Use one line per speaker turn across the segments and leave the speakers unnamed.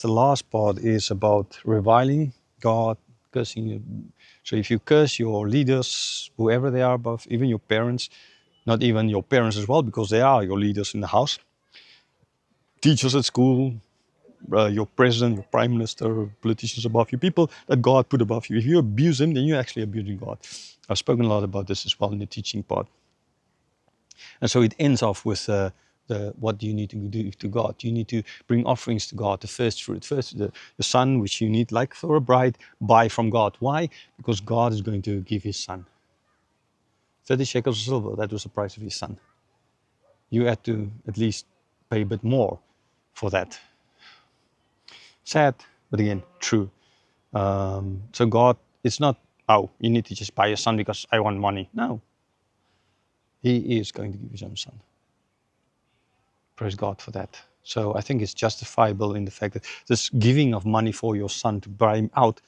The last part is about reviling God, cursing you. So if you curse your leaders, whoever they are above, even your parents, not even your parents as well, because they are your leaders in the house, teachers at school, your president, your prime minister, politicians above you, people that God put above you. If you abuse them, then you're actually abusing God. I've spoken a lot about this as well in the teaching part. And so it ends off with what do you need to do to God? You need to bring offerings to God, the first fruit, first the son, which you need, like for a bride, buy from God. Why? Because God is going to give his son. 30 shekels of silver, that was the price of his son. You had to at least pay a bit more for that. Sad, but again, true. So God, it's not, oh, you need to just buy a son because I want money. No, he is going to give his own son. Praise God for that. So I think it's justifiable in the fact that this giving of money for your son to buy him out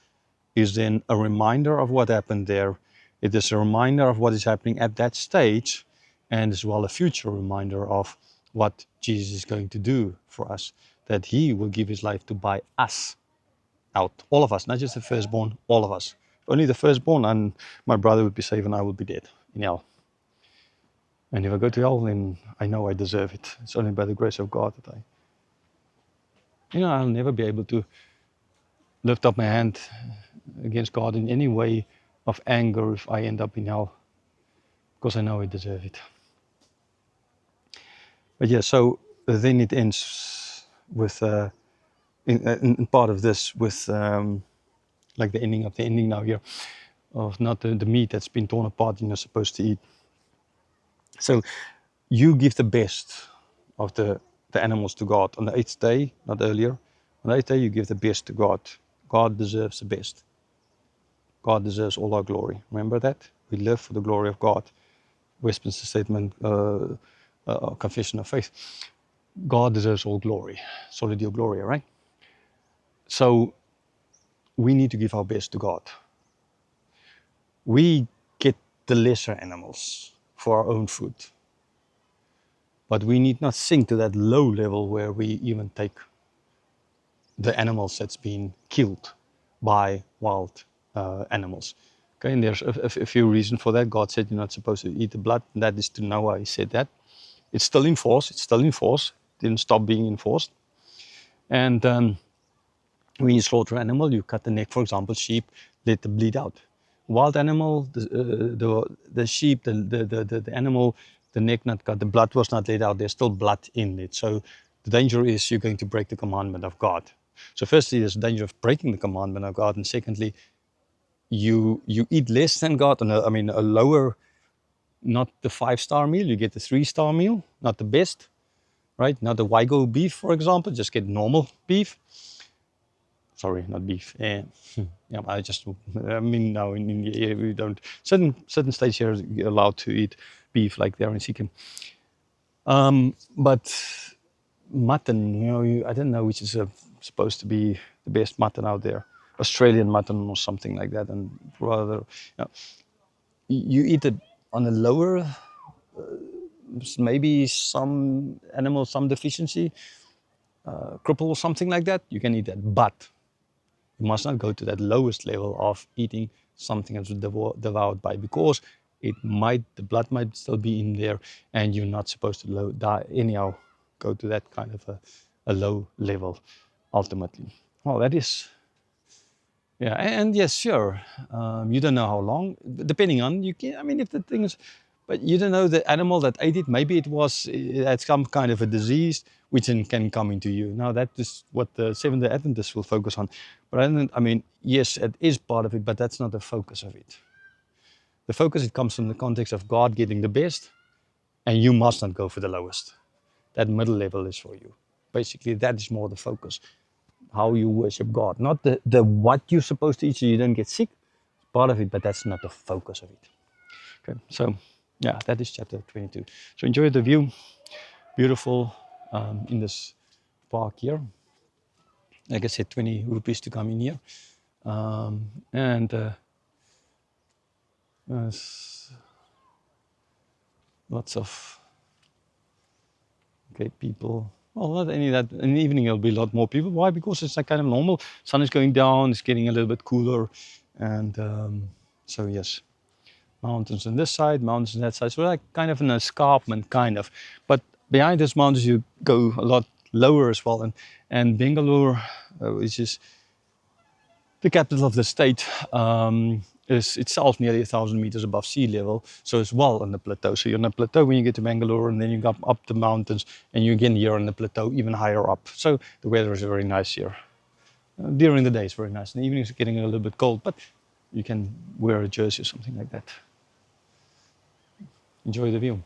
is then a reminder of what happened there. It is a reminder of what is happening at that stage, and as well a future reminder of what Jesus is going to do for us, that he will give his life to buy us out, all of us, not just the firstborn, all of us. Only the firstborn, and my brother would be saved and I would be dead in hell. And if I go to hell, then I know I deserve it. It's only by the grace of God that I'll never be able to lift up my hand against God in any way of anger if I end up in hell, because I know I deserve it. But yeah, so then it ends with, in part of this, with like the ending of the ending now here, of not the meat that's been torn apart and you're supposed to eat. So you give the best of the animals to God on the 8th day, not earlier. On the 8th day, you give the best to God. God deserves the best. God deserves all our glory. Remember that? We live for the glory of God. Westminster Statement, Confession of Faith. God deserves all glory. Soli Deo Gloria, right? So we need to give our best to God. We get the lesser animals for our own food. But we need not sink to that low level where we even take the animals that's been killed by wild animals. Okay, and there's a few reasons for that. God said you're not supposed to eat the blood. And that is to Noah, he said that. It's still in force. It's still in force. Didn't stop being enforced. And when you slaughter an animal, you cut the neck, for example, sheep, let them bleed out. Wild animal, the sheep, the animal, the neck not cut, the blood was not let out. There's still blood in it. So the danger is you're going to break the commandment of God. So firstly, there's danger of breaking the commandment of God, and secondly, you eat less than God, and a lower, not the 5-star meal. You get the 3-star meal, not the best, right? Not the Wagyu beef, for example. Just get normal beef. Sorry, not beef. Yeah, now in India we don't. Certain states here are allowed to eat beef, like there in Sikkim. But mutton, I don't know which is supposed to be the best mutton out there. Australian mutton or something like that, and rather, you eat it on a lower, maybe some animal, some deficiency, cripple or something like that. You can eat that, but you must not go to that lowest level of eating something that's devoured by, because the blood might still be in there, and you're not supposed to die anyhow. Go to that kind of a low level, ultimately. Well, that is, yeah, and yes, sure. You don't know how long, depending on you can. I mean, if the thing is, but you don't know the animal that ate it. Maybe it had some kind of a disease which then can come into you. Now that is what the Seventh-day Adventists will focus on. But I mean, yes, it is part of it, but that's not the focus of it. The focus, it comes from the context of God getting the best, and you must not go for the lowest. That middle level is for you. Basically, that is more the focus. How you worship God, not the what you're supposed to eat so you don't get sick. Part of it, but that's not the focus of it. Okay, so yeah, that is chapter 22. So enjoy the view, beautiful in this park here. Like I said, 20 rupees to come in here, and lots of great people Well, not only that, in the evening there'll be a lot more people. Why? Because it's like kind of normal. Sun is going down, it's getting a little bit cooler. And so, yes, mountains on this side, mountains on that side. So, like kind of an escarpment, kind of. But behind these mountains, you go a lot lower as well. And Bangalore, which is the capital of the state, is itself nearly 1,000 meters above sea level, so it's well on the plateau. So you're on the plateau when you get to Bangalore, and then you go up the mountains, and you again here on the plateau, even higher up. So the weather is very nice here. During the day, it's very nice. In the evenings, it's getting a little bit cold, but you can wear a jersey or something like that. Enjoy the view.